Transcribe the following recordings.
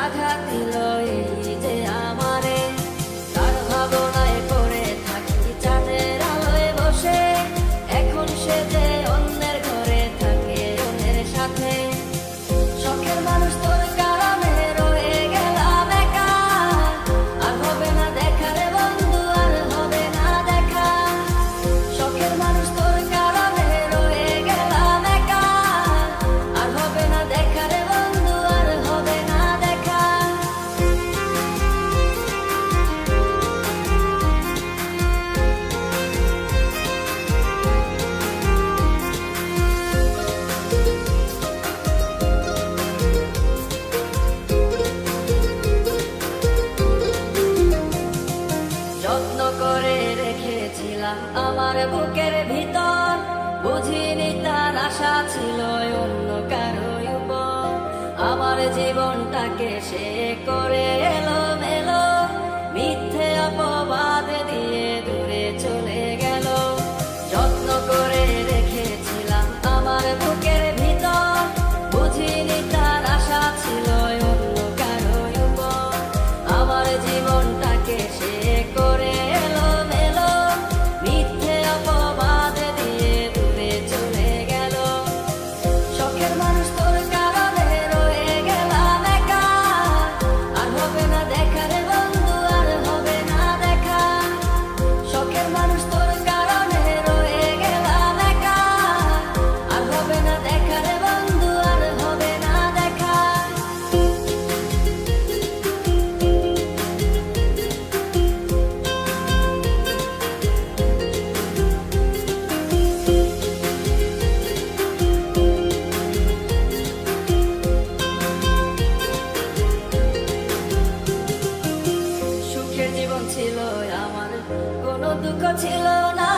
আঘাত দিল এই যে আমারে। তার ভাবনায় পড়ে থাকি চাঁদের আলোয় বসে, এখন সে যে অন্যের ঘরে থাকে অন্যের সাথে। শখের মানুষ তোর কারণে রয়ে গেলাম একা, আর হবে না দেখা রে বন্ধু, আর হবে না দেখা। শখের মানুষ তোর কারণে রয়ে গেলাম একা, আর হবে না দেখা রে বন্ধু, আর হবে না দেখা। যত্ন করে রেখেছিলাম আমার বুকের ভিতর, বুঝিনি তার আশা ছিল অন্য কারো উপর। আমার জীবনটাকে সে করে এলো মেলো, মিথ্যে অপবাদ দিয়ে দূরে চলে গেল। যত্ন করে রেখেছিলাম আমার বুকের ভিতর, বুঝিনি তার আশা ছিল অন্য কারো উপর। আমার জীবনটাকে সে করে এলো মেলো, মিথ্যে অপবাদ দিয়ে দূরে চলে গেল। শখের মানুষ তোর কারণে রয়ে গেলাম একা, আর হবে না দেখা রে বন্ধু, আর হবে না দেখা। শখের মানুষ তোর কারণে রয়ে গেলাম একা, আর হবে না দেখা রে বন্ধু, আর হবে না দেখা। সুখের জীবন ছিল আমার, কোনো দুঃখ ছিল না।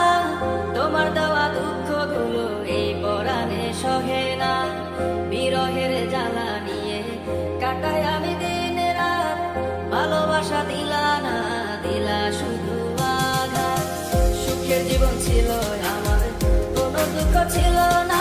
তোমার দেওয়া দুঃখগুলো এই পরাণে সহে না। বিরহের জ্বালা নিয়ে কাটাই আমি দিন রাত, ভালোবাসা দিলা না, দিলা শুধু আঘাত। সুখের জীবন ছিল আমার, কোনো দুঃখ ছিল না।